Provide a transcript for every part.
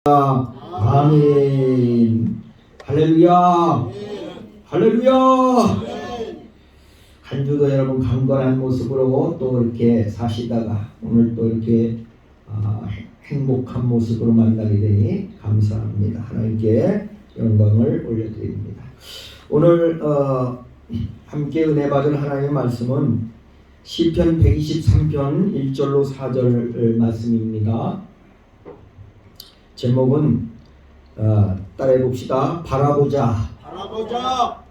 아멘. 할렐루야. 할렐루야. 한 주도 여러분 강건한 모습으로 또 이렇게 사시다가 오늘 또 이렇게 행복한 모습으로 만나게 되니 감사합니다. 하나님께 영광을 올려드립니다. 오늘 함께 은혜 받을 하나님의 말씀은 시편 123편 1절로 4절 말씀입니다. 제목은 따라해 봅시다. 바라보자.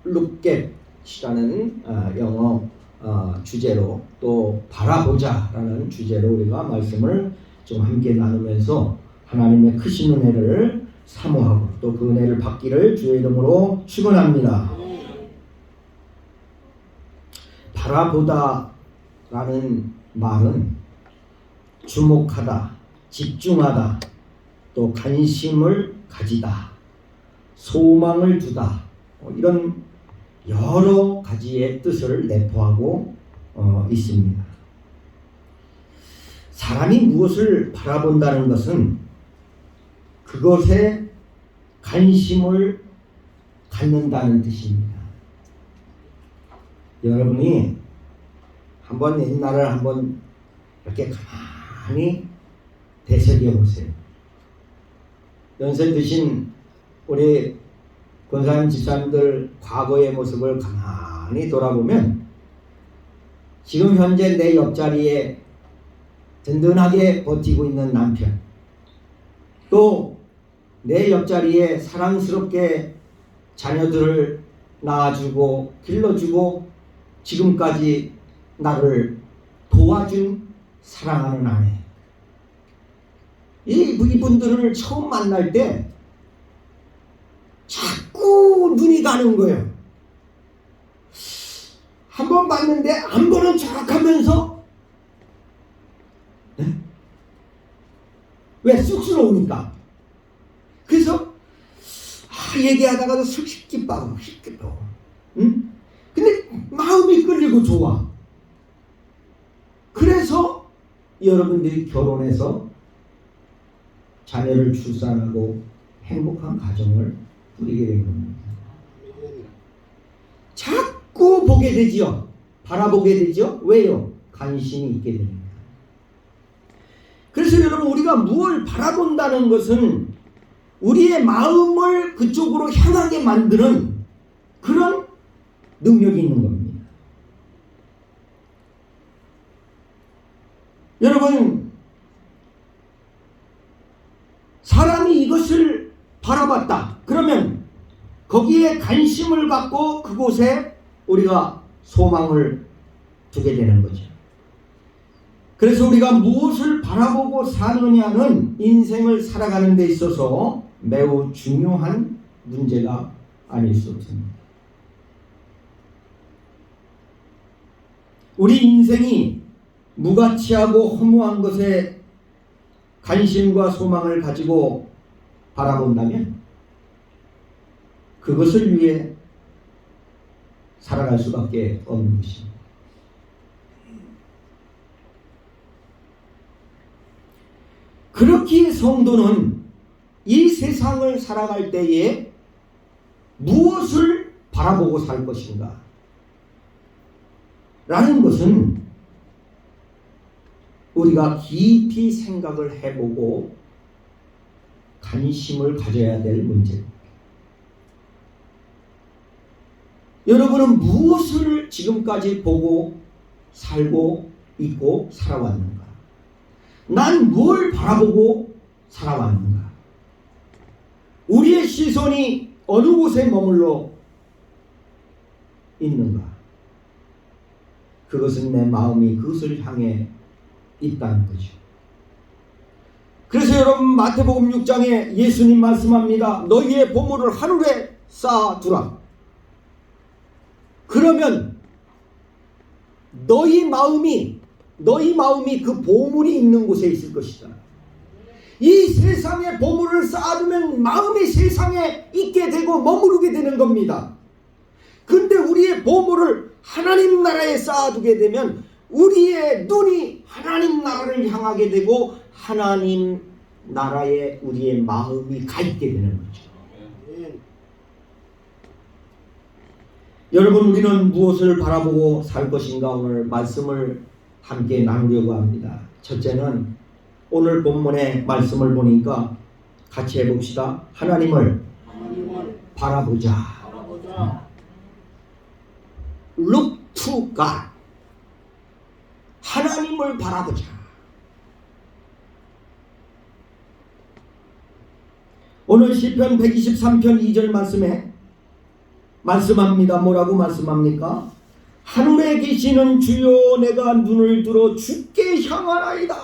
룩겟이라는 영어 주제로 또 바라보자라는 주제로 우리가 말씀을 좀 함께 나누면서 하나님의 크신 은혜를 사모하고 또 그 은혜를 받기를 주의 이름으로 축원합니다. 바라보다라는 말은 주목하다, 집중하다, 또 관심을 가지다, 소망을 두다, 이런 여러 가지의 뜻을 내포하고 있습니다. 사람이 무엇을 바라본다는 것은 그것에 관심을 갖는다는 뜻입니다. 여러분이 한번 옛날을 한번 이렇게 가만히 되새겨 보세요. 연세 드신 우리 권사님 집사님들 과거의 모습을 가만히 돌아보면 지금 현재 내 옆자리에 든든하게 버티고 있는 남편, 또 내 옆자리에 사랑스럽게 자녀들을 낳아주고 길러주고 지금까지 나를 도와준 사랑하는 아내, 이분들을 처음 만날 때 자꾸 눈이 가는 거예요. 한번 봤는데 안 보는 척하면서, 네? 왜? 쑥스러우니까. 그래서 얘기하다가도 쉽게 빠고 응? 근데 마음이 끌리고 좋아. 그래서 여러분들이 결혼해서 자녀를 출산하고 행복한 가정을 꾸리게 된 겁니다. 자꾸 보게 되지요. 바라보게 되죠. 왜요? 관심이 있게 됩니다. 그래서 여러분, 우리가 무엇을 바라본다는 것은 우리의 마음을 그쪽으로 향하게 만드는 그런 능력이 있는 겁니다. 여러분, 사람이 이것을 바라봤다. 그러면 거기에 관심을 갖고 그곳에 우리가 소망을 두게 되는 거죠. 그래서 우리가 무엇을 바라보고 사느냐는 인생을 살아가는 데 있어서 매우 중요한 문제가 아닐 수 없습니다. 우리 인생이 무가치하고 허무한 것에 관심과 소망을 가지고 바라본다면 그것을 위해 살아갈 수밖에 없는 것입니다. 그렇기에 성도는 이 세상을 살아갈 때에 무엇을 바라보고 살 것인가 라는 것은 우리가 깊이 생각을 해보고 관심을 가져야 될 문제입니다. 여러분은 무엇을 지금까지 보고 살고 있고 살아왔는가? 난 뭘 바라보고 살아왔는가? 우리의 시선이 어느 곳에 머물러 있는가? 그것은 내 마음이 그것을 향해 있다는 거죠. 그래서 여러분, 마태복음 6장에 예수님 말씀합니다. 너희의 보물을 하늘에 쌓아두라. 그러면 너희 마음이 그 보물이 있는 곳에 있을 것이다. 이 세상에 보물을 쌓아두면 마음이 세상에 있게 되고 머무르게 되는 겁니다. 근데 우리의 보물을 하나님 나라에 쌓아두게 되면 우리의 눈이 하나님 나라를 향하게 되고 하나님 나라에 우리의 마음이 가 있게 되는 거죠. 여러분, 우리는 무엇을 바라보고 살 것인가 오늘 말씀을 함께 나누려고 합니다. 첫째는 오늘 본문의 말씀을 보니까 같이 해봅시다. 하나님을 바라보자. Look to God. 하나님을 바라보자. 오늘 시편 123편 2절 말씀에 말씀합니다. 뭐라고 말씀합니까? 하늘에 계시는 주여 내가 눈을 들어 주께 향하나이다.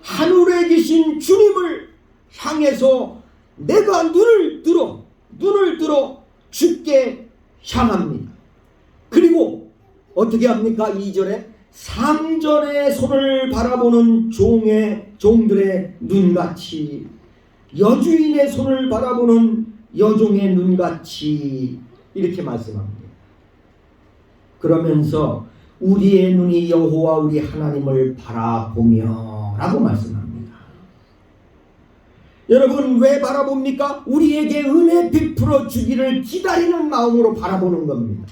하늘에 계신 주님을 향해서 내가 눈을 들어 주께 향합니다. 그리고 어떻게 합니까? 2절에 상전의 손을 바라보는 종들의 눈같이, 여주인의 손을 바라보는 여종의 눈같이, 이렇게 말씀합니다. 그러면서 우리의 눈이 여호와 우리 하나님을 바라보며 라고 말씀합니다. 여러분, 왜 바라봅니까? 우리에게 은혜 베풀어 주기를 기다리는 마음으로 바라보는 겁니다.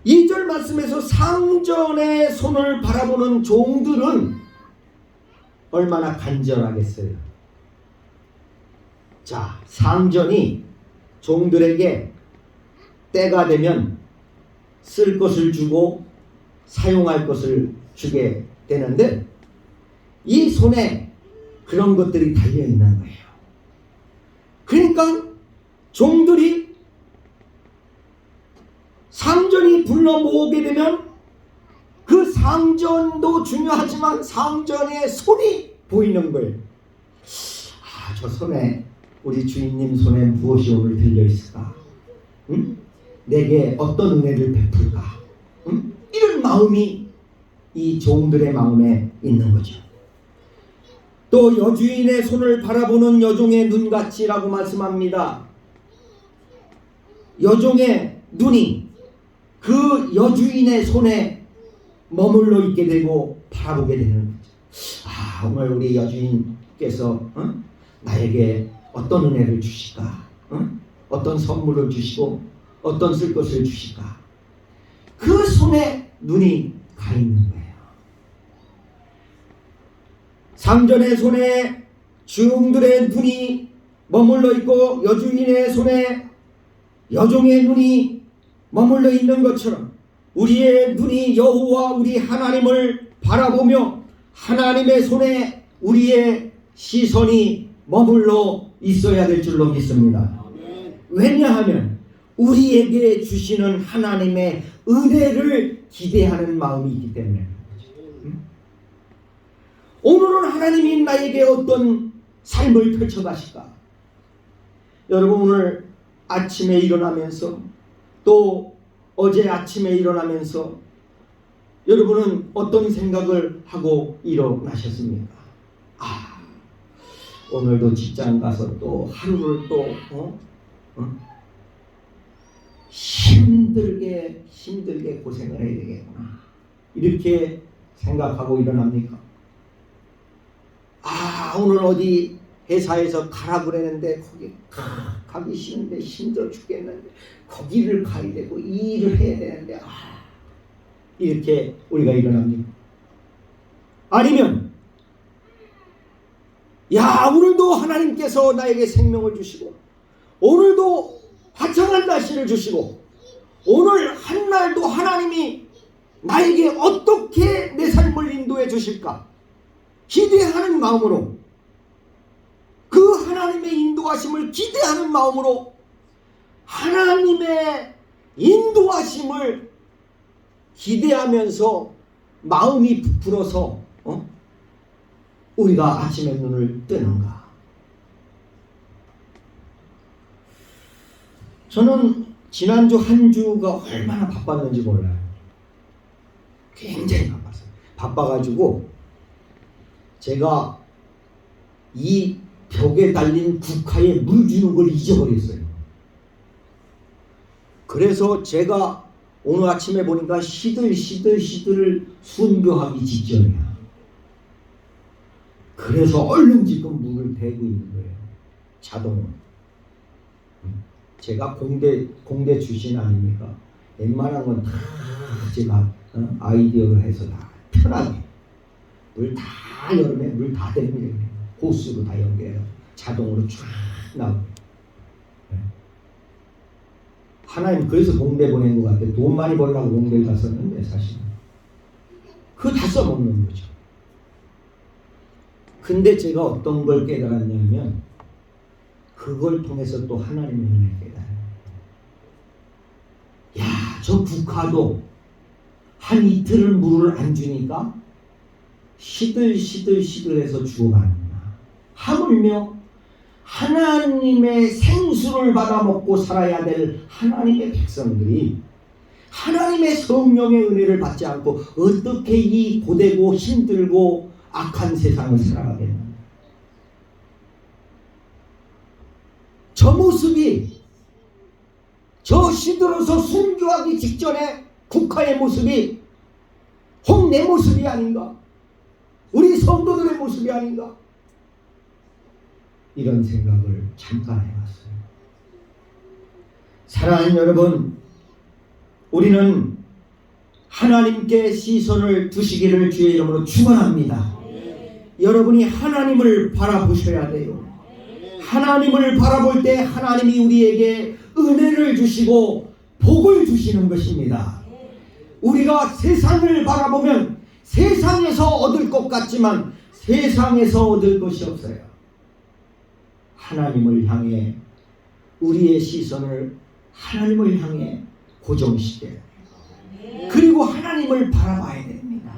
2절 말씀에서 상전의 손을 바라보는 종들은 얼마나 간절하겠어요. 자, 상전이 종들에게 때가 되면 쓸 것을 주고 사용할 것을 주게 되는데 이 손에 그런 것들이 달려있는 거예요. 그러니까 종들이 상전이 불러 모으게 되면 그 상전도 중요하지만 상전의 손이 보이는 거예요. 아, 저 손에, 우리 주인님 손에 무엇이 오늘 들려있을까? 응? 내게 어떤 은혜를 베풀까? 응? 이런 마음이 이 종들의 마음에 있는 거죠. 또 여주인의 손을 바라보는 여종의 눈같이라고 말씀합니다. 여종의 눈이 그 여주인의 손에 머물러 있게 되고 바라보게 되는 거죠. 아, 오늘 우리 여주인께서 나에게 어떤 은혜를 주실까? 어떤 선물을 주시고 어떤 쓸 것을 주실까? 그 손에 눈이 가 있는 거예요. 상전의 손에 종들의 눈이 머물러 있고 여주인의 손에 여종의 눈이 머물러 있는 것처럼 우리의 눈이 여호와 우리 하나님을 바라보며 하나님의 손에 우리의 시선이 머물러 있어야 될 줄로 믿습니다. 왜냐하면 우리에게 주시는 하나님의 은혜를 기대하는 마음이 있기 때문에. 오늘은 하나님이 나에게 어떤 삶을 펼쳐가실까? 여러분, 오늘 아침에 일어나면서 또 어제 아침에 일어나면서 여러분은 어떤 생각을 하고 일어나셨습니까? 아, 오늘도 직장 가서 또 하루를 또 힘들게 고생을 해야 되겠구나, 이렇게 생각하고 일어납니까? 아, 오늘 어디 회사에서 가라 그랬는데 거기 가기 싫은데 힘들어 죽겠는데 거기를 가야 되고 이 일을 해야 되는데 이렇게 우리가 일어납니다. 아니면 야, 오늘도 하나님께서 나에게 생명을 주시고 오늘도 화창한 날씨를 주시고 오늘 한날도 하나님이 나에게 어떻게 내 삶을 인도해 주실까 기대하는 마음으로, 그 하나님의 인도하심을 기대하는 마음으로 하나님의 인도하심을 기대하면서 마음이 부풀어서 우리가 아침에 눈을 뜨는가? 저는 지난주 한 주가 얼마나 바빴는지 몰라요. 굉장히 바빴어요. 바빠가지고 제가 이 벽에 달린 국화에 물 주는 걸 잊어버렸어요. 그래서 제가 오늘 아침에 보니까 시들 순교하기 직전이야. 그래서 얼른 지금 물을 대고 있는 거예요. 자동으로. 제가 공대 출신 아닙니까? 웬만한 건 다 제가 아이디어를 해서 다 편하게 물 다 여름에 물 다 됩니다. 호스로 다 연결해서 자동으로 쫙 나오고. 하나님 그래서 공대 보낸 것 같아요. 돈 많이 벌려고 공대에 갔었는데 사실은 그거 다 써먹는 거죠. 근데 제가 어떤 걸 깨달았냐면 그걸 통해서 또 하나님의 은혜를 깨달아요. 야, 저 국화도 한 이틀을 물을 안 주니까 시들해서 죽어가는구나. 하물며 하나님의 생수를 받아 먹고 살아야 될 하나님의 백성들이 하나님의 성령의 은혜를 받지 않고 어떻게 이 고되고 힘들고 악한 세상을 살아가겠나. 저 모습이 저 시들어서 순교하기 직전에 국화의 모습이 혹 내 모습이 아닌가? 우리 성도들의 모습이 아닌가? 이런 생각을 잠깐 해봤어요. 사랑하는 여러분, 우리는 하나님께 시선을 두시기를 주의 이름으로 축원합니다. 여러분이 하나님을 바라보셔야 돼요. 하나님을 바라볼 때 하나님이 우리에게 은혜를 주시고 복을 주시는 것입니다. 우리가 세상을 바라보면 세상에서 얻을 것 같지만 세상에서 얻을 것이 없어요. 하나님을 향해 우리의 시선을 하나님을 향해 고정시켜야 돼요. 그리고 하나님을 바라봐야 됩니다.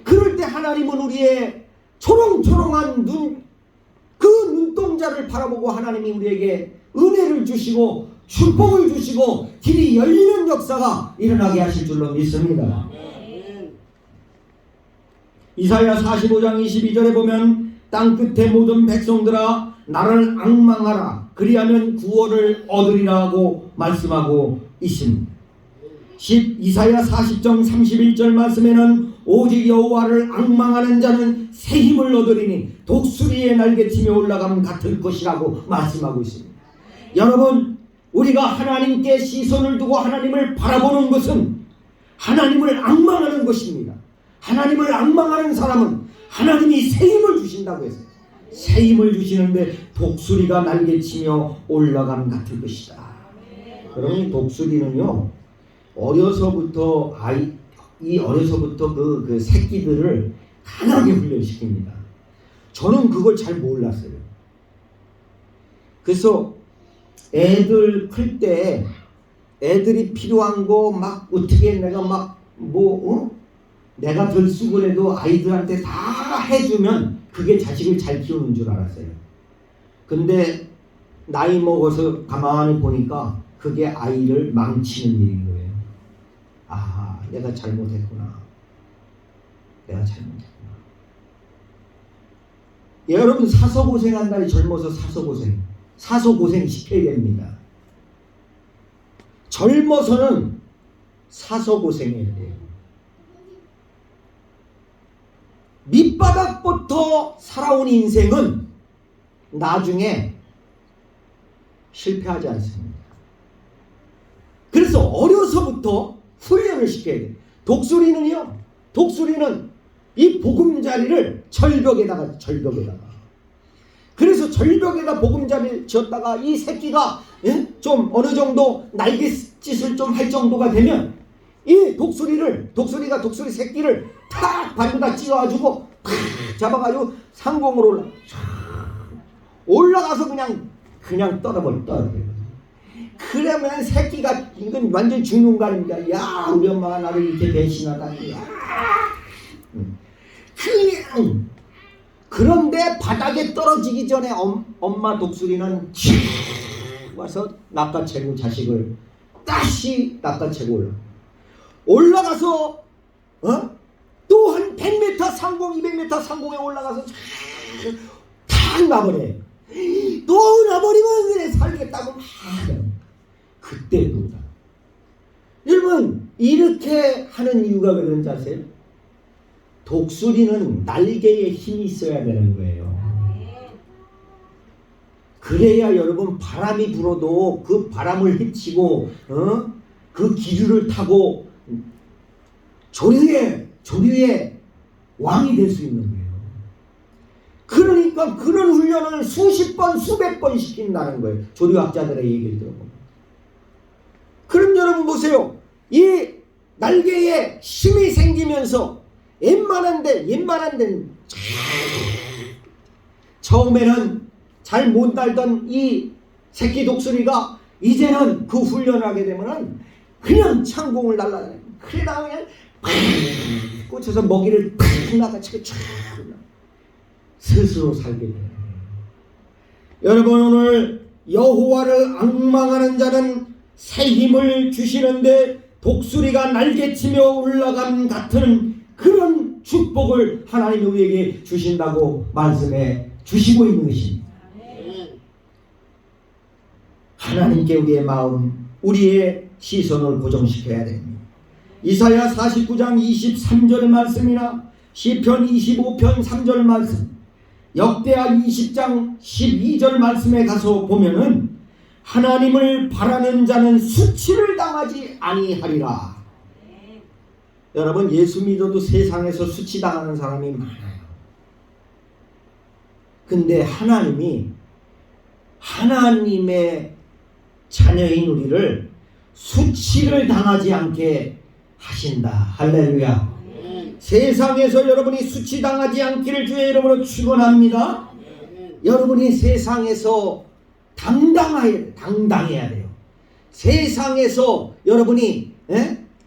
그럴 때 하나님은 우리의 초롱초롱한 그 눈동자를 바라보고 하나님이 우리에게 은혜를 주시고 축복을 주시고 길이 열리는 역사가 일어나게 하실 줄로 믿습니다. 이사야 45장 22절에 보면 땅끝의 모든 백성들아 나를 앙망하라 그리하면 구원을 얻으리라고 말씀하고 있습니다. 이사야 40장 31절 말씀에는 오직 여호와를 앙망하는 자는 새 힘을 얻으리니 독수리의 날개치며 올라가면 같을 것이라고 말씀하고 있습니다. 여러분, 우리가 하나님께 시선을 두고 하나님을 바라보는 것은 하나님을 앙망하는 것입니다. 하나님을 앙망하는 사람은 하나님이 새 힘을 주신다고 했어요. 새 힘을 주시는데 독수리가 날개치며 올라가면 같을 것이다. 그러니 독수리는요, 어려서부터 그 새끼들을 강하게 훈련시킵니다. 저는 그걸 잘 몰랐어요. 그래서 애들 클 때 애들이 필요한 거 막 어떻게 내가 내가 덜쓰고 해도 아이들한테 다 해주면 그게 자식을 잘 키우는 줄 알았어요. 근데 나이 먹어서 가만히 보니까 그게 아이를 망치는 일인 거예요. 아, 내가 잘못했구나. 여러분, 사서고생한다니 젊어서 사서고생 시켜야 됩니다. 젊어서는 사서고생해야 돼요. 밑바닥부터 살아온 인생은 나중에 실패하지 않습니다. 그래서 어려서부터 훈련을 시켜야 돼요. 독수리는 이 보금자리를 절벽에다가 그래서 절벽에다 보금자리를 지었다가 이 새끼가 좀 어느 정도 날갯짓을 좀 할 정도가 되면 이 독수리가 독수리 새끼를 탁 발에다 찌어가지고 탁 잡아가지고 상공으로 올라가서 그냥 떨어버려요. 그러면 새끼가 이건 완전 죽는 거 아닙니까? 야, 우리 엄마가 나를 이렇게 배신하다니. 그냥. 그런데 바닥에 떨어지기 전에 엄마 독수리는 와서 낚아채고 자식을 다시 낚아채고 올라가서 또 한 100m 상공 200m 상공에 올라가서 탁 놔버려요. 또 놔버리면 그래 살겠다고 막 그때도 여러분 이렇게 하는 이유가 왜 그런지 아세요? 독수리는 날개에 힘이 있어야 되는 거예요. 그래야 여러분 바람이 불어도 그 바람을 헤치고 그 기류를 타고 조류의 왕이 될 수 있는 거예요. 그러니까 그런 훈련을 수십 번 수백 번 시킨다는 거예요. 조류학자들의 얘기를 들어보면. 그럼 여러분 보세요. 이 날개에 힘이 생기면서 웬만한 데는 처음에는 잘 못 날던 이 새끼 독수리가 이제는 그 훈련을 하게 되면은 그냥 창공을 날라다녀요. 그러다가 그냥 꽂혀서 먹이를 팍 나가치고 쫙 스스로 살게 돼요. 여러분 오늘 여호와를 앙망하는 자는 새 힘을 주시는데 독수리가 날개치며 올라감 같은 그런 축복을 하나님이 우리에게 주신다고 말씀해 주시고 있는 것입니다. 하나님께 우리의 마음, 우리의 시선을 고정시켜야 됩니다. 이사야 49장 23절 말씀이나 시편 25편 3절 말씀, 역대하 20장 12절 말씀에 가서 보면은 하나님을 바라는 자는 수치를 당하지 아니하리라. 여러분 예수 믿어도 세상에서 수치당하는 사람이 많아요. 근데 하나님의 자녀인 우리를 수치를 당하지 않게 하신다. 할렐루야. 세상에서 여러분이 수치당하지 않기를 주의 이름으로 축원합니다. 여러분이 세상에서 당당해야 돼요. 세상에서 여러분이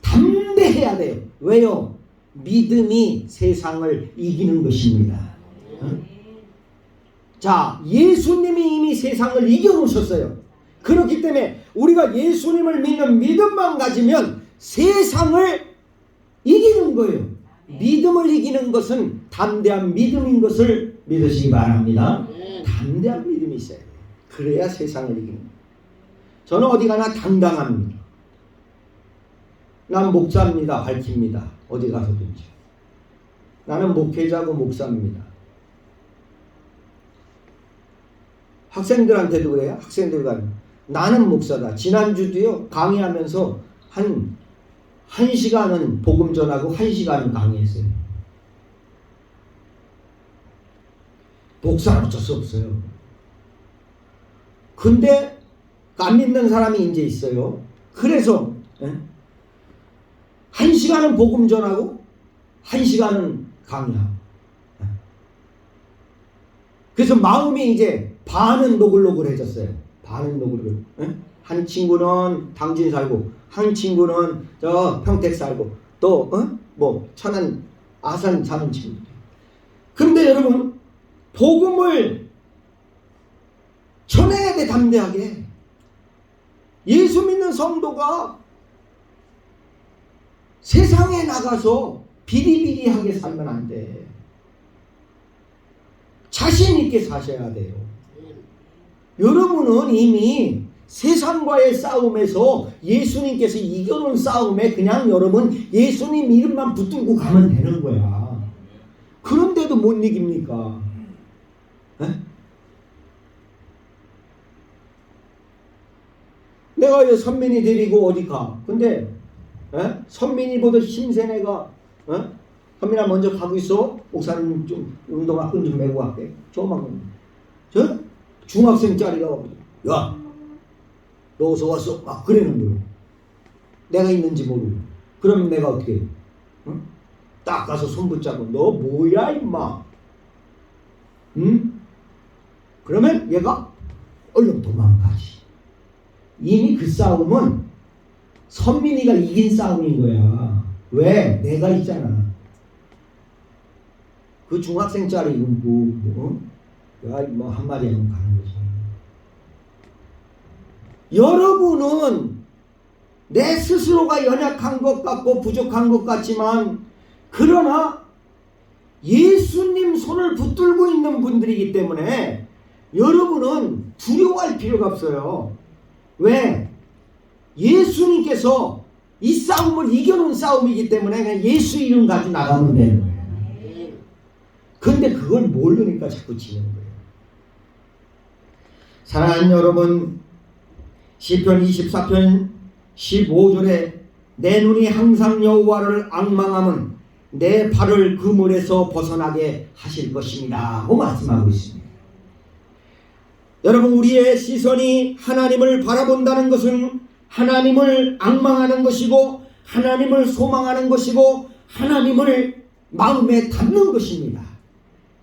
담대해야 돼요. 왜요? 믿음이 세상을 이기는 것입니다. 자, 예수님이 이미 세상을 이겨놓으셨어요. 그렇기 때문에 우리가 예수님을 믿는 믿음만 가지면 세상을 이기는 거예요. 믿음을 이기는 것은 담대한 믿음인 것을 믿으시기 바랍니다. 담대한 믿음이 있어야 돼요. 그래야 세상을 이기는 거예요. 저는 어디 가나 당당합니다. 난 목사입니다. 밝힙니다. 어디 가서든지. 나는 목회자고 목사입니다. 학생들한테도 그래요. 학생들과 나는 목사다. 지난주도요 강의하면서 한 시간은 복음 전하고 1시간은 강의했어요. 목사는 어쩔 수 없어요. 근데 안 믿는 사람이 이제 있어요. 그래서 1시간은 복음 전하고 1시간은 강의하고. 그래서 마음이 이제 반은 노글노글해졌어요. 반은 노글노글. 한 친구는 당진 살고, 한 친구는 저 평택 살고, 또 천안 아산 사는 친구. 근데 여러분 복음을 전해야 돼. 담대하게. 예수 믿는 성도가 세상에 나가서 비리비리하게 살면 안 돼. 자신 있게 사셔야 돼요. 여러분은 이미 세상과의 싸움에서 예수님께서 이겨놓은 싸움에 그냥 여러분 예수님 이름만 붙들고 가면 되는 거야. 그런데도 못 이깁니까? 내가 선민이 데리고 어디 가. 근데 선민이보다 힘센 애가 선민아 먼저 가고 있어. 목사님 좀 운동화 끈 좀 메고 갈게. 조금만 건. 저 중학생짜리가 와가지고 야 너 어서 왔어? 막 그러는 거예요. 내가 있는지 모르고. 그럼 내가 어떻게 해? 딱 가서 손 붙잡고 너 뭐야 임마? 그러면 얘가 얼른 도망가지. 이미 그 싸움은 선민이가 이긴 싸움인 거야. 왜? 내가 있잖아. 그 중학생짜리 야 뭐 한마디 하면 가는 거지. 여러분은 내 스스로가 연약한 것 같고 부족한 것 같지만 그러나 예수님 손을 붙들고 있는 분들이기 때문에 여러분은 두려워할 필요가 없어요. 왜? 예수님께서 이 싸움을 이겨놓은 싸움이기 때문에 그냥 예수 이름 가지고 나가면 되는 거예요. 근데 그걸 모르니까 자꾸 지는 거예요. 사랑하는 여러분, 시편 24편 15절에 내 눈이 항상 여호와를 앙망함은 내 발을 그물에서 벗어나게 하실 것입니다 하고 말씀하고 있습니다. 여러분, 우리의 시선이 하나님을 바라본다는 것은 하나님을 앙망하는 것이고 하나님을 소망하는 것이고 하나님을 마음에 담는 것입니다.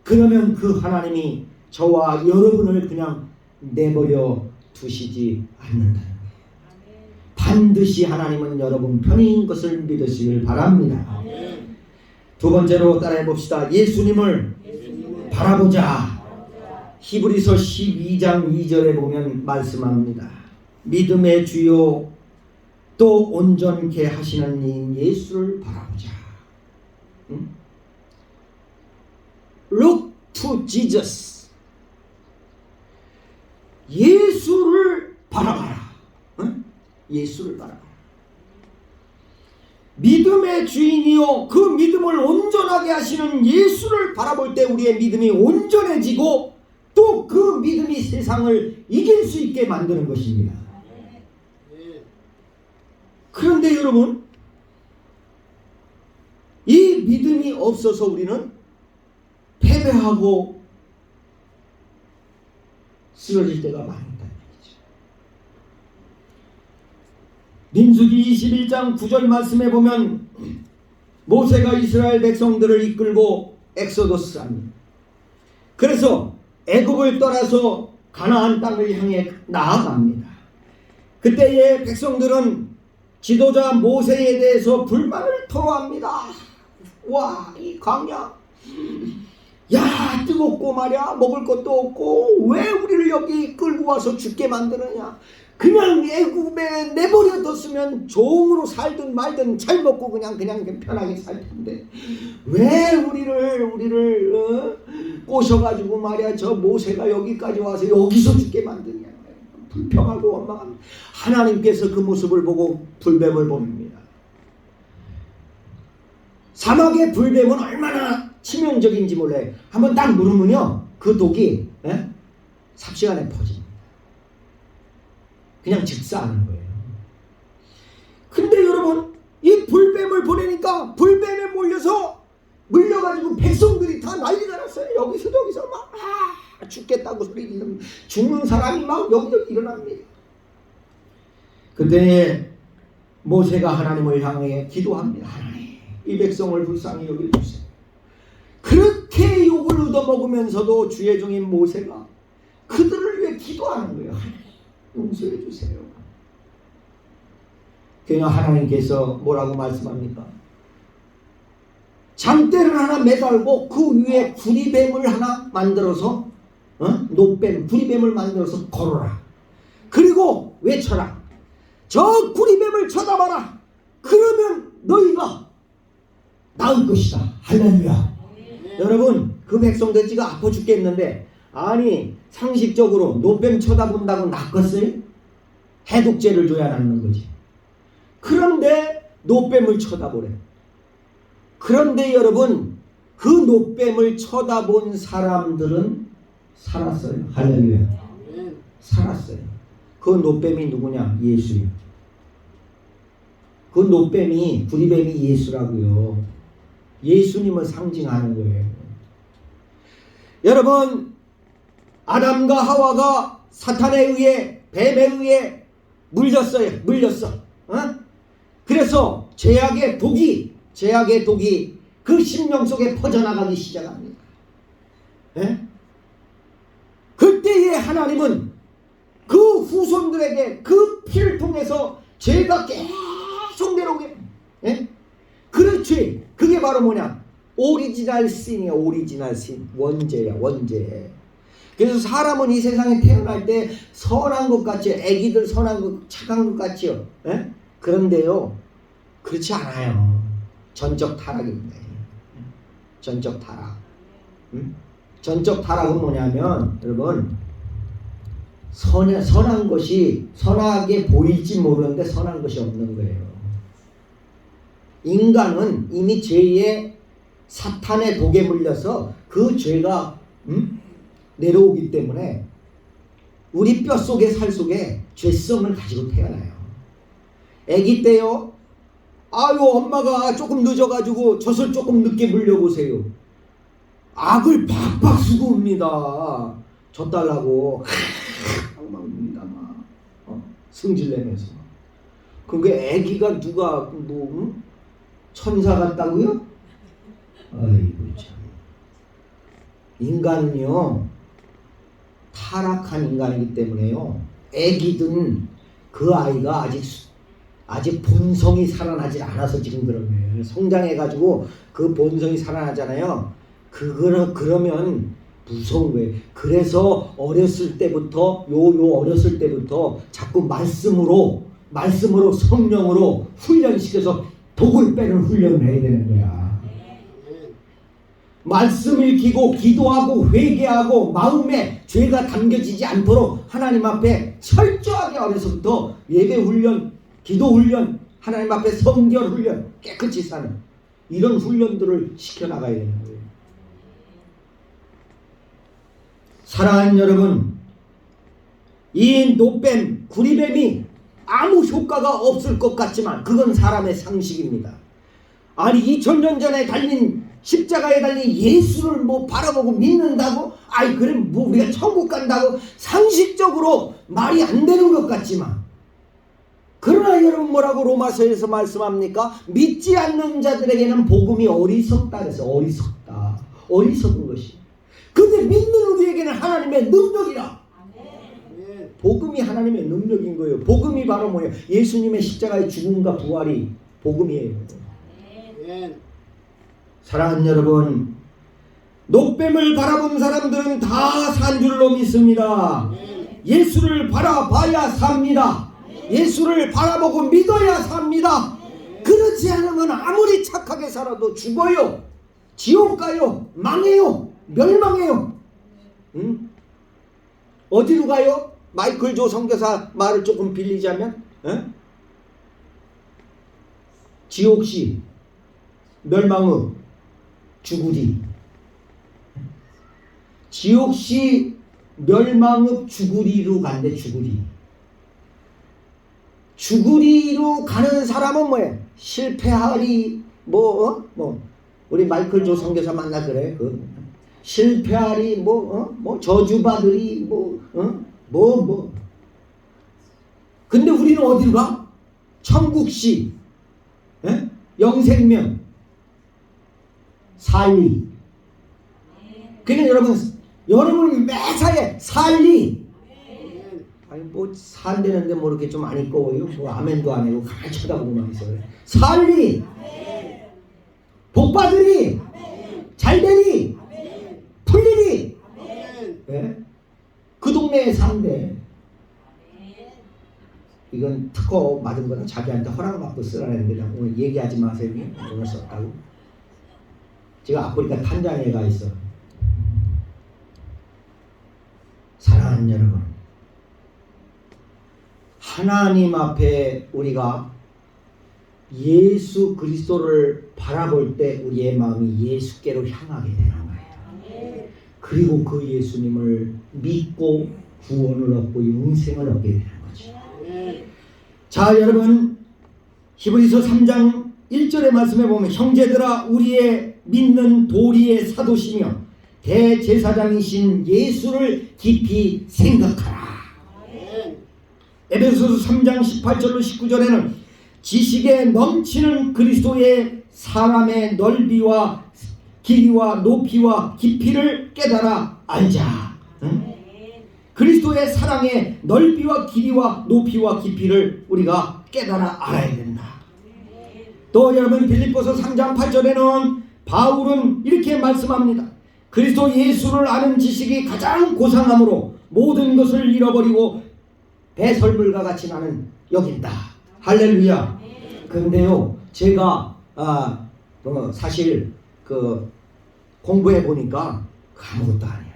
그러면 그 하나님이 저와 여러분을 그냥 내버려 두시지 않는다는 거예요. 반드시 하나님은 여러분 편인 것을 믿으시길 바랍니다. 두 번째로 따라해 봅시다. 예수님을 바라보자. 히브리서 12장 2절에 보면 말씀합니다. 믿음의 주요 또 온전케 하시는 이 예수를 바라보자. Look to Jesus. 예수를 바라봐라. 예수를 바라봐라. 믿음의 주인이요 그 믿음을 온전하게 하시는 예수를 바라볼 때 우리의 믿음이 온전해지고 또 그 믿음이 세상을 이길 수 있게 만드는 것입니다. 그런데 여러분, 이 믿음이 없어서 우리는 패배하고 쓰러질 때가 많다는 얘기죠. 민수기 21장 9절 말씀에 보면 모세가 이스라엘 백성들을 이끌고 엑소더스 합니다. 그래서 애굽을 떠나서 가나안 땅을 향해 나아갑니다. 그때의 백성들은 지도자 모세에 대해서 불만을 토로합니다. 와, 이 광야, 야, 뜨겁고 말이야, 먹을 것도 없고 왜 우리를 여기 끌고 와서 죽게 만드느냐. 그냥 애굽에 내버려뒀으면 종으로 살든 말든 잘 먹고 그냥 편하게 살 텐데 왜 우리를 꼬셔가지고 말이야 저 모세가 여기까지 와서 여기서 죽게 만드냐. 불평하고 원망합니다. 하나님께서 그 모습을 보고 불뱀을 보냅니다. 사막의 불뱀은 얼마나 치명적인지 몰라요. 한번 딱 물으면요 그 독이 삽시간에 퍼집니다. 그냥 즉사하는 거예요. 근데 여러분, 이 불뱀을 보내니까 불뱀에 물려가지고 백성들이 다 난리가 났어요. 여기서 막 죽겠다고 소리 지르면 죽는 사람이 막 여기저기 일어납니다. 그때 모세가 하나님을 향해 기도합니다. 하나님, 이 백성을 불쌍히 여겨주세요. 그렇게 욕을 얻어먹으면서도 주의 종인 모세가 그들을 위해 기도하는 거예요. 하나님, 용서해 주세요. 그러나 하나님께서 뭐라고 말씀합니까? 장대를 하나 매달고 그 위에 구리뱀을 하나 만들어서 노뱀, 구리뱀을 만들어서 걸어라. 그리고 외쳐라. 저 구리뱀을 쳐다봐라. 그러면 너희가 나을 것이다. 할렐루야. 여러분, 그 백성들 지가 아파 죽겠는데 아니 상식적으로 노뱀 쳐다본다고 낫겠어요? 해독제를 줘야 낫는 거지. 그런데 노뱀을 쳐다보래. 그런데 여러분, 그 노뱀을 쳐다본 사람들은 살았어요. 할렐루야. 살았어요. 그 노뱀이 누구냐? 예수요. 그 노뱀이, 구리뱀이 예수라고요. 예수님을 상징하는 거예요. 여러분, 아담과 하와가 사탄에 의해, 뱀에 의해 물렸어. 그래서 죄악의 독이 그 심령 속에 퍼져나가기 시작합니다. 그때의 하나님은 그 후손들에게 그 피를 통해서 죄가 계속 내려오게. 그렇지. 그게 바로 뭐냐? 오리지널 신이야. 오리지널 신. 원죄야. 원죄. 그래서 사람은 이 세상에 태어날 때 선한 것 같이, 애기들 선한 것, 착한 것 같지요. 그런데요, 그렇지 않아요. 전적 타락입니다. 전적 타락. 전적 타락은 뭐냐면, 여러분, 선한 것이 선하게 보일지 모르는데 선한 것이 없는 거예요. 인간은 이미 죄의 사탄의 독에 물려서 그 죄가 내려오기 때문에 우리 뼛속에 살속에 죄성을 가지고 태어나요. 아기 때요. 아유, 엄마가 조금 늦어가지고 젖을 조금 늦게 물려보세요. 악을 박박 수고합니다. 젖 달라고 막 웁니다. 승질내면서. 그게 아기가 누가 뭐 천사 같다고요? 아이고 참. 인간은요 타락한 인간이기 때문에요. 아기든 그 아이가 아직 본성이 살아나지 않아서 지금 그런 거예요. 성장해가지고 그 본성이 살아나잖아요. 그러면 무서운 거예요. 그래서 어렸을 때부터 어렸을 때부터 자꾸 말씀으로 성령으로 훈련시켜서 독을 빼는 훈련을 해야 되는 거야. 말씀 읽히고 기도하고 회개하고 마음에 죄가 담겨지지 않도록 하나님 앞에 철저하게 어려서부터 예배 훈련, 기도 훈련, 하나님 앞에 성결 훈련, 깨끗이 사는 이런 훈련들을 시켜나가야 되는 거예요. 사랑하는 여러분, 이 노뱀, 구리뱀이 아무 효과가 없을 것 같지만 그건 사람의 상식입니다. 아니 2000년 전에 달린 십자가에 달린 예수를 뭐 바라보고 믿는다고? 아이 그래 뭐 우리가 천국 간다고? 상식적으로 말이 안 되는 것 같지만, 그러나 여러분 뭐라고 로마서에서 말씀합니까? 믿지 않는 자들에게는 복음이 어리석다 그래서 어리석다. 어리석은 것이. 근데 믿는 우리에게는 하나님의 능력이라. 복음이 하나님의 능력인 거예요. 복음이 바로 뭐예요? 예수님의 십자가의 죽음과 부활이 복음이에요. 사랑하는 여러분, 노뱀을 바라본 사람들은 다 산 줄로 믿습니다. 예수를 바라봐야 삽니다. 예수를 바라보고 믿어야 삽니다. 그렇지 않으면 아무리 착하게 살아도 죽어요. 지옥 가요. 망해요. 멸망해요. 어디로 가요? 마이클 조 선교사 말을 조금 빌리자면 지옥시 멸망의 주구리. 지옥시 멸망의 주구리로 간대. 주구리로 가는 사람은 뭐예요? 실패하리 우리 마이클 조 선교사 만나 그래. 실패하리 저주받으리 근데 우리는 어디로 가? 천국시 영생명 살리. 그러니까 여러분 매사에 살리. 아니 산다는데 이렇게 좀 안 이뻐요. 아멘도 안 해요. 가만히 쳐다보고만 있어요. 살리. 복받으리. 잘되리. 풀리리. 그 동네에 산대. 이건 특허 맞은 거는 자기한테 허락받고 쓰라는데 오늘 얘기하지 마세요. 오늘 썼다고. 제가 아프리카 탄자니아에 가 있어. 사랑하는 여러분, 하나님 앞에 우리가 예수 그리스도를 바라볼 때 우리의 마음이 예수께로 향하게 되는 거예요. 그리고 그 예수님을 믿고 구원을 얻고 영생을 얻게 되는 거죠. 자 여러분, 히브리서 3장 1절의 말씀에 보면 형제들아 우리의 믿는 도리의 사도시며 대제사장이신 예수를 깊이 생각하라. 에베소서 3장 18절로 19절에는 지식에 넘치는 그리스도의 사람의 넓이와 길이와 높이와 깊이를 깨달아 알자. 그리스도의 사랑의 넓이와 길이와 높이와 깊이를 우리가 깨달아 알아야 된다. 또 여러분 빌립보서 3장 8절에는 바울은 이렇게 말씀합니다. 그리스도 예수를 아는 지식이 가장 고상함으로 모든 것을 잃어버리고 배설물과 같이 나는 여긴다. 할렐루야. 근데요 제가 사실 공부해 보니까 아무것도 아니야.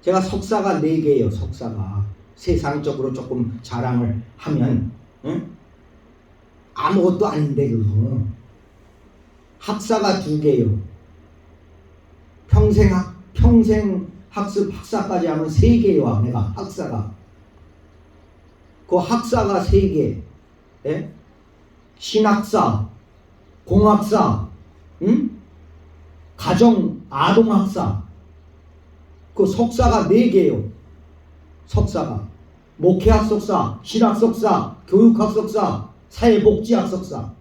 제가 석사가 4개예요. 석사가 세상적으로 조금 자랑을 하면 아무것도 아닌데 그거 학사가 2개요. 평생 학습 학사까지 하면 3개요. 내가 학사가. 그 학사가 3개. 예? 신학사, 공학사, 가정 아동학사. 그 석사가 4개요. 석사가 목회학 석사, 신학 석사, 교육학 석사, 사회복지학 석사.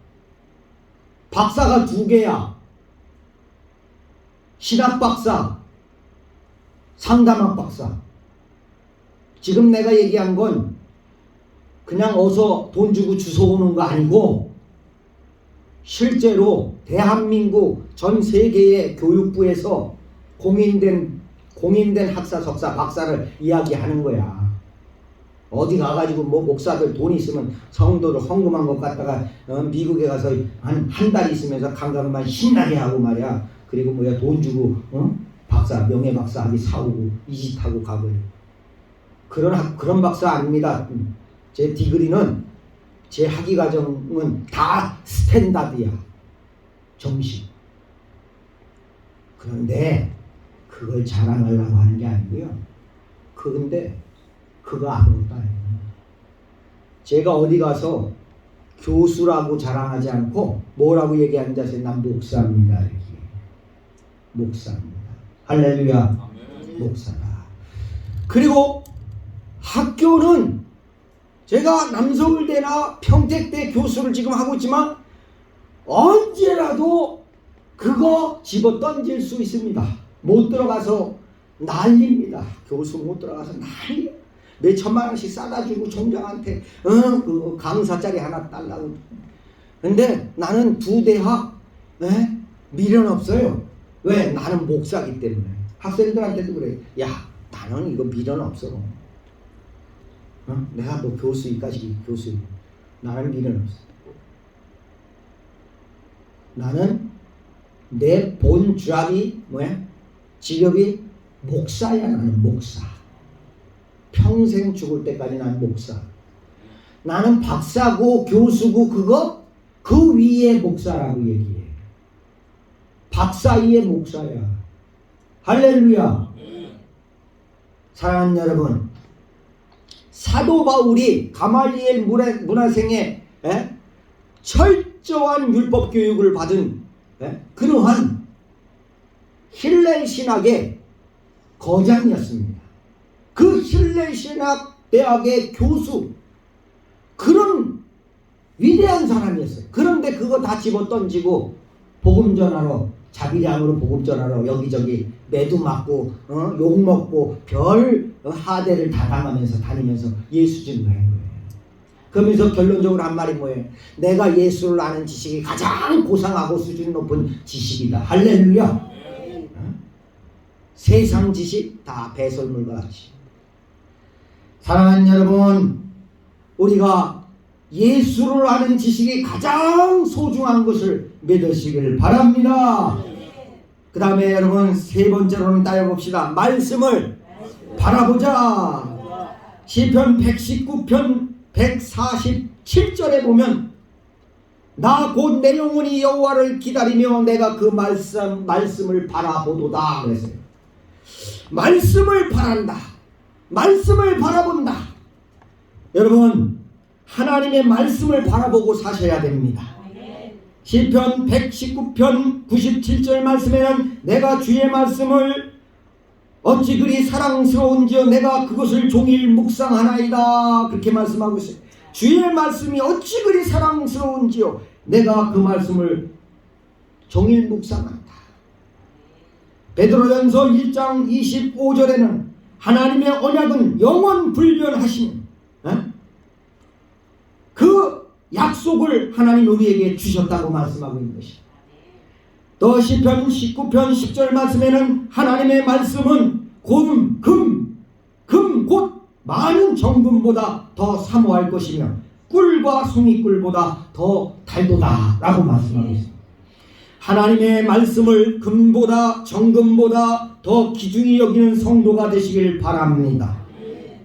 박사가 2개야. 신학 박사, 상담학 박사. 지금 내가 얘기한 건 그냥 어서 돈 주고 주워 오는 거 아니고 실제로 대한민국 전 세계의 교육부에서 공인된 학사, 석사, 박사를 이야기하는 거야. 어디 가가지고 뭐 목사들 돈 있으면 성도를 헌금한 것 갖다가 미국에 가서 한 달 있으면서 강강만 신나게 하고 말이야. 그리고 돈 주고 박사, 명예 박사 하기 사오고 이 짓 하고 가버려. 그런 박사 아닙니다. 제 디그리는, 제 학위 과정은 다 스탠다드야. 정식. 그런데 그걸 자랑하려고 하는 게 아니고요. 근데 그거 아무것도 아니에요. 제가 어디 가서 교수라고 자랑하지 않고 뭐라고 얘기하는지 아세요? 난 목사입니다. 이렇게. 목사입니다. 할렐루야. 목사다. 그리고 학교는 제가 남서울대나 평택대 교수를 지금 하고 있지만 언제라도 그거 집어 던질 수 있습니다. 못 들어가서 난립니다. 교수 못 들어가서 난리. 몇 천만 원씩 싸다 주고 총장한테 그 강사짜리 하나 달라고. 근데 나는 2대학 미련 없어요. 왜? 나는 목사기 때문에. 학생들한테도 그래. 야, 나는 이거 미련 없어. 내가 뭐 교수이까지 교수. 나는 미련 없어. 나는 내 본 주합이 뭐야? 직업이 목사야. 나는 목사. 평생 죽을 때까지 나는 목사. 나는 박사고 교수고 그 위에 목사라고 얘기해. 박사 위에 목사야. 할렐루야. 사랑하는 여러분, 사도 바울이 가말리엘 문화생에 철저한 율법 교육을 받은 그러한 힐레 신학의 거장이었습니다. 그 힐레 신학 대학의 교수, 그런 위대한 사람이었어요. 그런데 그거 다 집어 던지고 복음 전하러, 자비량으로 복음 전하러 여기저기 매도 맞고 욕 먹고 별 하대를 다 당하면서 다니면서 예수 증거한 거예요. 그러면서 결론적으로 한 말이 뭐예요? 내가 예수를 아는 지식이 가장 고상하고 수준 높은 지식이다. 할렐루야. 세상 지식 다 배설물과 같이. 사랑하는 여러분, 우리가 예수를 아는 지식이 가장 소중한 것을 믿으시길 바랍니다. 그 다음에 여러분, 3번째로는 따져봅시다. 말씀을 바라보자. 시편 119편 147절에 보면 나 곧 내 영혼이 여호와를 기다리며 내가 그 말씀을 바라보도다 그랬어요. 말씀을 바란다. 말씀을 바라본다. 여러분, 하나님의 말씀을 바라보고 사셔야 됩니다. 시편 119편 97절 말씀에는 내가 주의 말씀을 어찌 그리 사랑스러운지요 내가 그것을 종일 묵상하나이다. 그렇게 말씀하고 있어요. 주의 말씀이 어찌 그리 사랑스러운지요 내가 그 말씀을 종일 묵상한다. 베드로전서 1장 25절에는 하나님의 언약은 영원 불변하심, 그 약속을 하나님 우리에게 주셨다고 말씀하고 있는 것입니다. 또 시편 19편 10절 말씀에는 하나님의 말씀은 금 곧 많은 정금보다 더 사모할 것이며 꿀과 송이꿀보다 더 달도다 라고 말씀하고 있습니다. 하나님의 말씀을 금보다 정금보다 더 귀중히 여기는 성도가 되시길 바랍니다.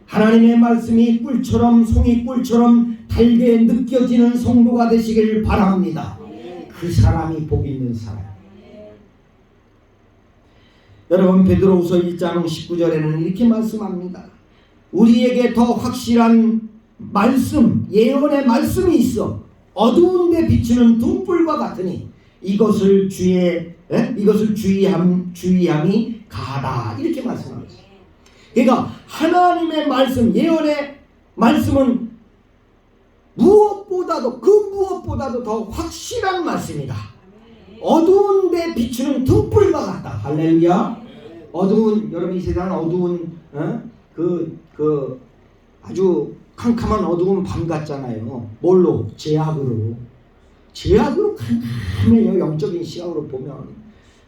하나님의 말씀이 꿀처럼 송이꿀처럼 달게 느껴지는 성도가 되시길 바랍니다. 그 사람이 복 있는 사람. 여러분 베드로후서 1장 19절에는 이렇게 말씀합니다. 우리에게 더 확실한 말씀, 예언의 말씀이 있어 어두운 데 비추는 등불과 같으니 이것을 주의함이 가하다. 이렇게 말씀하고 있어요. 그러니까 하나님의 말씀, 예언의 말씀은 무엇보다도 더 확실한 말씀이다. 어두운 데 비추는 등불과 같다. 할렐루야. 여러분 이 세상은 어두운 아주 캄캄한 어두운 밤 같잖아요. 뭘로? 죄악으로 캄캄해요. 영적인 시각으로 보면.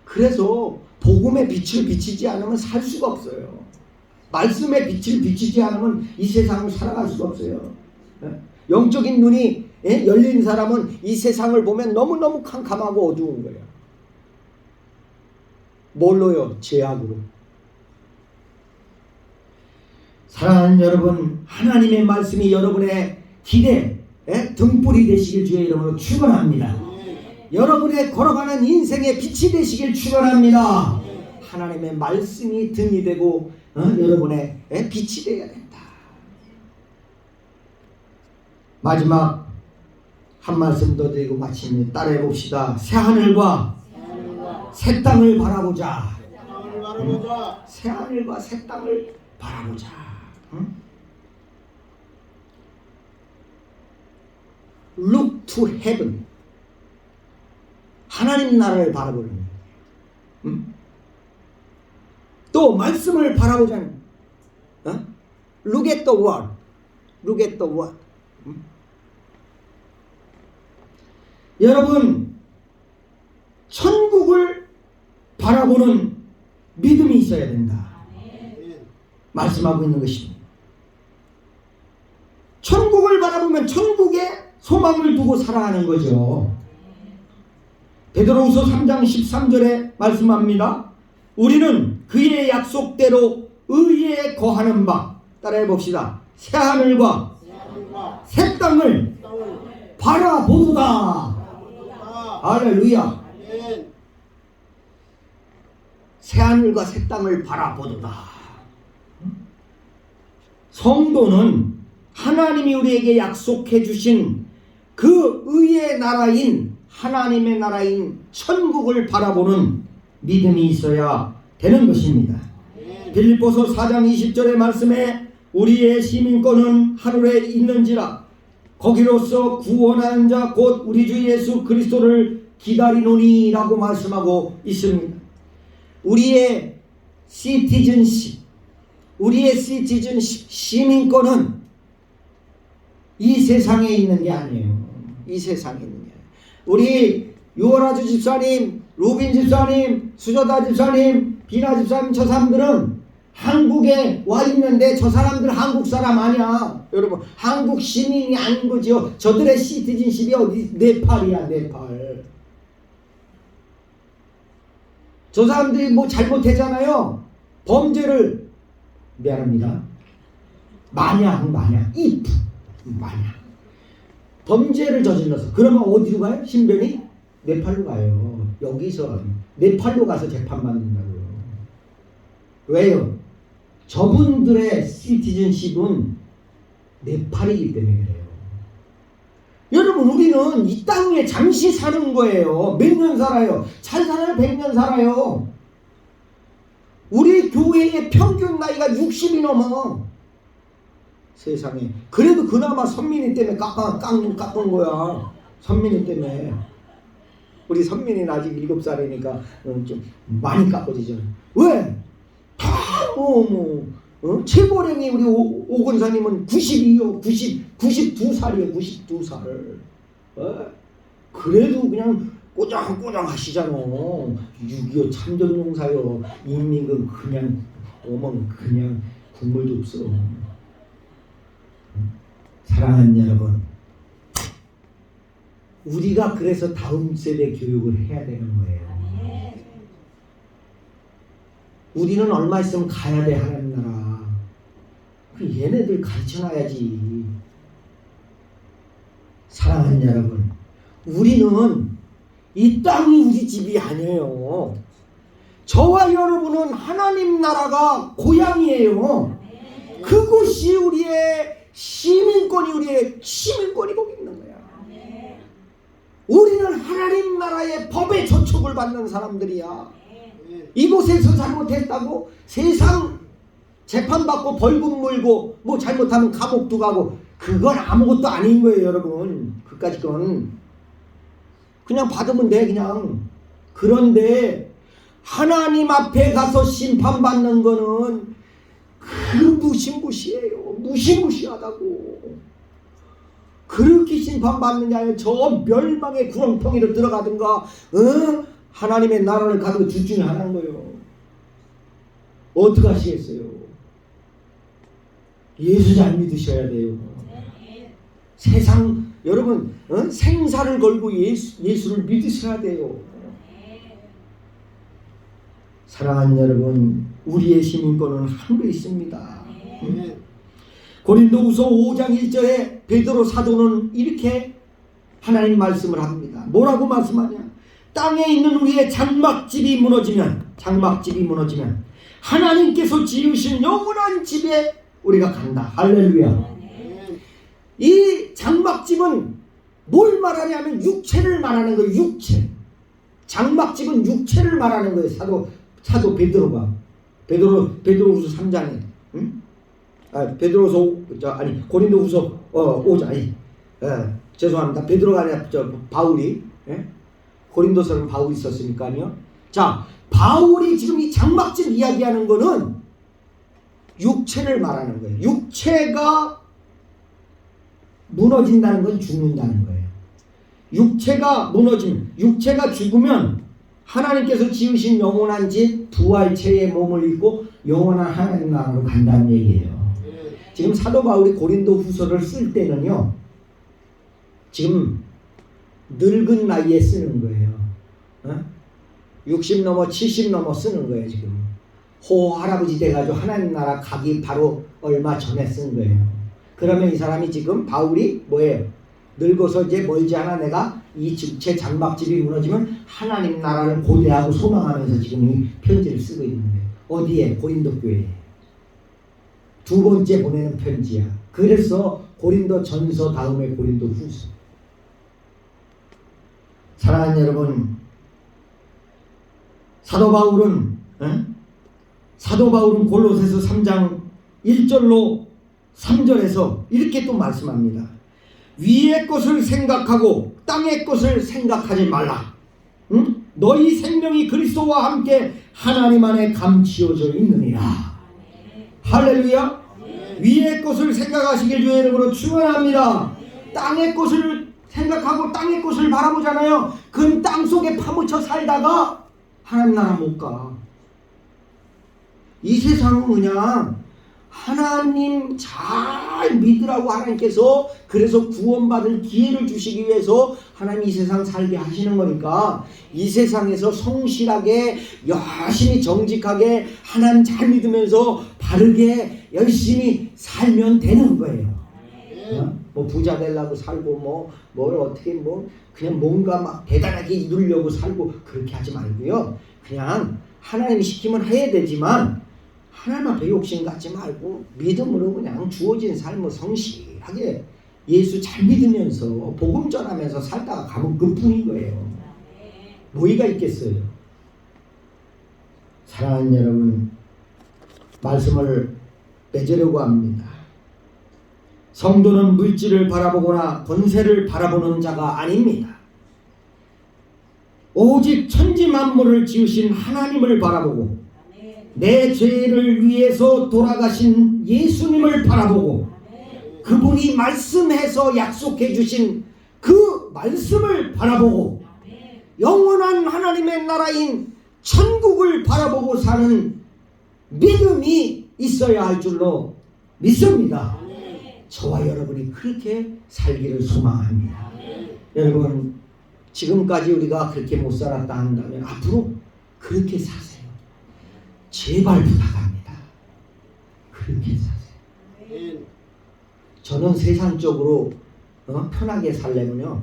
그래서 복음의 빛을 비치지 않으면 살 수가 없어요. 말씀의 빛을 비치지 않으면 이 세상을 살아갈 수가 없어요. 영적인 눈이 열린 사람은 이 세상을 보면 너무너무 캄캄하고 어두운 거예요. 뭘로요? 죄악으로. 사랑하는 여러분, 하나님의 말씀이 여러분의 길에 등불이 되시길 주의 이름으로 축원합니다. 여러분의 걸어가는 인생의 빛이 되시길 축원합니다. 하나님의 말씀이 등이 되고 여러분의 빛이 되어야 된다. 마지막 한 말씀 더 드리고 마칩니다. 따라해 봅시다. 새 하늘과 새 땅을 바라보자. 새 하늘과 새 땅을 바라보자. Look to heaven. 하나님 나라를 바라보는 거예요. 또 말씀을 바라보자는 Look at the word. Look at the word. 여러분 천국을 바라보는 믿음이 있어야 된다. 말씀하고 있는 것입니다. 천국을 바라보면 천국에 소망을 두고 살아가는 거죠. 베드로후서 3장 13절에 말씀합니다. 우리는 그의 약속대로 의에 거하는 바, 따라해 봅시다. 새 하늘과 새 땅을 바라보도다. 할렐루야. 새 하늘과 새 땅을 바라보도다. 성도는 하나님이 우리에게 약속해 주신 그 의의 나라인 하나님의 나라인 천국을 바라보는 믿음이 있어야 되는 것입니다. 빌립보서 4장 20절의 말씀에 우리의 시민권은 하늘에 있는지라 거기로서 구원하는 자 곧 우리 주 예수 그리스도를 기다리노니 라고 말씀하고 있습니다. 우리의 시티즌십, 시민권은 이 세상에 있는 게 아니에요. 이 세상에 있는 게 아니에요. 우리 유월아주 집사님, 루빈 집사님, 수저다 집사님, 비나 집사님, 저 사람들은 한국에 와 있는데 저 사람들 한국 사람 아니야. 여러분 한국 시민이 아닌 거지요. 저들의 시티즌십이 어디 네팔이야. 네팔. 저 사람들이 뭐 잘못했잖아요. 범죄를 미안합니다. 만약 범죄를 저질러서 그러면 어디로 가요? 신변이 네팔로 가요. 여기서 네팔로 가서 재판받는다고요. 왜요? 저분들의 시티즌십은 네팔이기 때문에 그래요. 여러분 우리는 이 땅에 잠시 사는 거예요. 몇 년 살아요? 잘 살아요? 100년 살아요. 우리 교회의 평균 나이가 60이 넘어. 세상에. 그래도 그나마 선민이 때문에 깎은 거야. 선민이 때문에. 우리 선민이는 아직 7살이니까 좀 많이 깎아지죠. 왜? 다 최고령이 우리 오건사님은 92요. 92살이요. 92살. 그래도 그냥 꼬장꼬장 하시잖아. 6.25 참전용사요. 인민군 그냥 오면 그냥 국물도 없어. 사랑하는 여러분, 우리가 그래서 다음 세대 교육을 해야 되는 거예요. 우리는 얼마 있으면 가야 돼. 하나님 나라. 얘네들 가르쳐놔야지. 사랑하는 여러분, 우리는 이 땅이 우리 집이 아니에요. 저와 여러분은 하나님 나라가 고향이에요. 그곳이 우리의 시민권이 우리의 시민권이 거기 있는 거야. 우리는 하나님 나라의 법의 저촉을 받는 사람들이야. 이곳에서 잘못했다고 세상 재판받고 벌금 물고 뭐 잘못하면 감옥도 가고 그건 아무것도 아닌 거예요, 여러분. 그까짓 건 그냥 받으면 돼, 그냥. 그런데 하나님 앞에 가서 심판받는 거는 그 무시무시해요. 무시무시하다고. 그렇게 심판받느냐, 저 멸망의 구렁텅이로 들어가든가, 하나님의 나라를 가지고 둘 중에 하나인 거예요. 어떻게 하시겠어요? 예수 잘 믿으셔야 돼요. 세상, 여러분, 생사를 걸고 예수를 믿으셔야 돼요. 사랑하는 여러분, 우리의 시민권은 하늘에 있습니다. 고린도후서 5장 1절에 베드로 사도는 이렇게 하나님 말씀을 합니다. 뭐라고 말씀하냐? 땅에 있는 우리의 장막집이 무너지면 하나님께서 지으신 영원한 집에 우리가 간다. 할렐루야. 이 장막집은 뭘 말하냐면 육체를 말하는 거예요. 육체. 장막집은 육체를 말하는 거예요. 사도 베드로가 베드로후서 3장에 고린도후서 5장 죄송합니다. 베드로가 아니라 바울이 고린도서는 바울이 있었으니까요. 자, 바울이 지금 이 장막집 이야기하는 거는 육체를 말하는 거예요. 육체가 무너진다는 건 죽는다는 거예요. 육체가 무너지면, 육체가 죽으면 하나님께서 지으신 영원한 집 부활체의 몸을 입고 영원한 하나님 나라로 간다는 얘기예요. 지금 사도 바울이 고린도 후서를 쓸 때는요, 지금 늙은 나이에 쓰는 거예요. 60 넘어 70 넘어 쓰는 거예요. 지금 할아버지 돼가지고 하나님 나라 가기 바로 얼마 전에 쓴 거예요. 그러면 이 사람이 지금 바울이 뭐예요? 늙어서 이제 멀지 않아 내가 이 제 장막집이 무너지면 하나님 나라를 고대하고 소망하면서 지금 이 편지를 쓰고 있는 거예요. 어디에? 고린도 교회에. 두 번째 보내는 편지야. 그래서 고린도 전서 다음에 고린도 후서. 사랑하는 여러분, 사도 바울은 골로새서 3장 1절로 3절에서 이렇게 또 말씀합니다. 위의 것을 생각하고 땅의 것을 생각하지 말라. 너희 생명이 그리스도와 함께 하나님 안에 감추어져 있느니라. 할렐루야. 위의 것을 생각하시길 주의 이름으로 축원합니다. 땅의 것을 생각하고 땅의 것을 바라보잖아요. 그럼 땅 속에 파묻혀 살다가 하나님 나라 못 가. 이 세상은 그냥 하나님 잘 믿으라고 하나님께서 그래서 구원받을 기회를 주시기 위해서 하나님 이 세상 살게 하시는 거니까 이 세상에서 성실하게 열심히 정직하게 하나님 잘 믿으면서 바르게 열심히 살면 되는 거예요. 뭐 부자 되려고 살고 뭘 어떻게 그냥 뭔가 막 대단하게 이루려고 살고 그렇게 하지 말고요. 그냥 하나님이 시키면 해야 되지만 하나님 앞에 욕심 갖지 말고 믿음으로 그냥 주어진 삶을 성실하게 예수 잘 믿으면서 복음 전하면서 살다가 가면 그뿐인 거예요. 뭐가 있겠어요? 사랑하는 여러분, 말씀을 맺으려고 합니다. 성도는 물질을 바라보거나 권세를 바라보는 자가 아닙니다. 오직 천지 만물을 지으신 하나님을 바라보고 내 죄를 위해서 돌아가신 예수님을 바라보고 그분이 말씀해서 약속해 주신 그 말씀을 바라보고 영원한 하나님의 나라인 천국을 바라보고 사는 믿음이 있어야 할 줄로 믿습니다. 저와 여러분이 그렇게 살기를 소망합니다. 여러분, 지금까지 우리가 그렇게 못 살았다 한다면 앞으로 그렇게 사세요. 제발 부탁합니다. 그렇게 사세요. 저는 세상적으로 편하게 살려면요,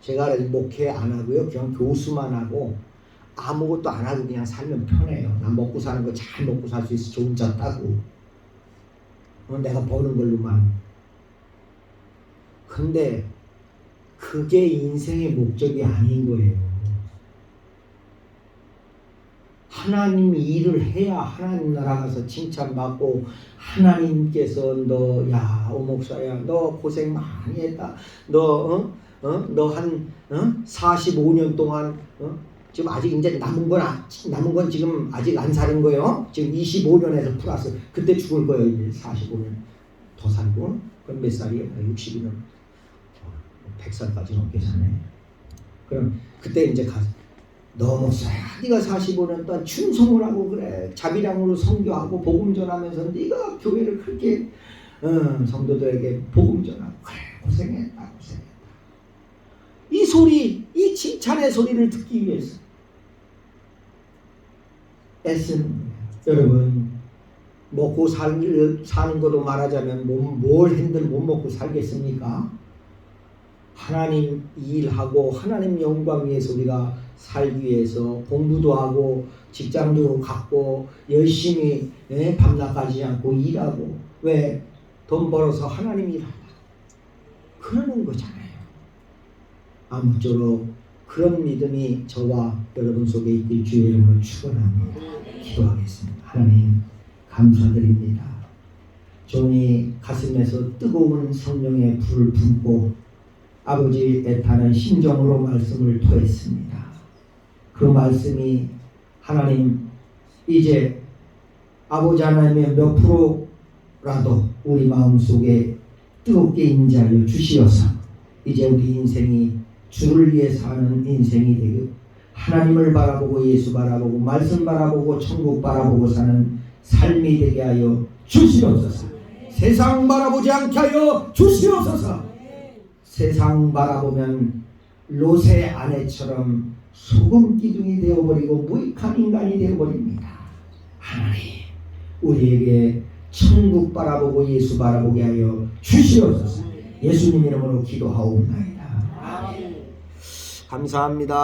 제가 목회 안 하고요. 그냥 교수만 하고 아무것도 안 하고 그냥 살면 편해요. 난 먹고 사는 거 잘 먹고 살 수 있어. 좋은 차 따고. 내가 버는 걸로만. 근데 그게 인생의 목적이 아닌 거예요. 하나님 일을 해야 하나님 나라 가서 칭찬받고 하나님께서 너 야 오목사야 너 고생 많이 했다. 너 한 45년 동안 지금 아직 이제 남은 건 지금 아직 안 사는 거예요. 지금 25년에서 플러스 그때 죽을 거예요. 이제 45년 더 살고 그럼 몇 살이에요? 60이면 100살까지 넘게 사네. 그럼 그때 이제 가서 너 목사야 네가 45년 동안 충성을 하고 그래 자비량으로 선교하고 복음 전하면서 네가 교회를 그렇게 성도들에게 복음 전하고 그래 고생했다. 이 소리 이 칭찬의 소리를 듣기 위해서 애쓰는 거예요. 여러분 먹고 사는 거로 말하자면 뭘 핸들 못 먹고 살겠습니까? 하나님 일하고 하나님 영광 위해서 우리가 살기 위해서 공부도 하고 직장도 갖고 열심히 밤낮까지 않고 일하고 왜? 돈 벌어서 하나님 일하다 그러는 거잖아요. 아무쪼록 그런 믿음이 저와 여러분 속에 있길 주의 이름으로 축원합니다. 기도하겠습니다. 하나님 감사드립니다. 종이 가슴에서 뜨거운 성령의 불을 품고 아버지 애타는 심정으로 말씀을 토했습니다. 그 말씀이 하나님 이제 아버지 하나님의 몇 프로라도 우리 마음속에 뜨겁게 임재하여 주시어서 이제 우리 인생이 주를 위해 사는 인생이 되고 하나님을 바라보고 예수 바라보고 말씀 바라보고 천국 바라보고 사는 삶이 되게 하여 주시옵소서. 세상 바라보지 않게 하여 주시옵소서. 세상 바라보면 롯의 아내처럼 소금 기둥이 되어버리고 무익한 인간이 되어버립니다. 하나님 우리에게 천국 바라보고 예수 바라보게 하여 주시옵소서. 예수님 이름으로 기도하옵나이다. 감사합니다.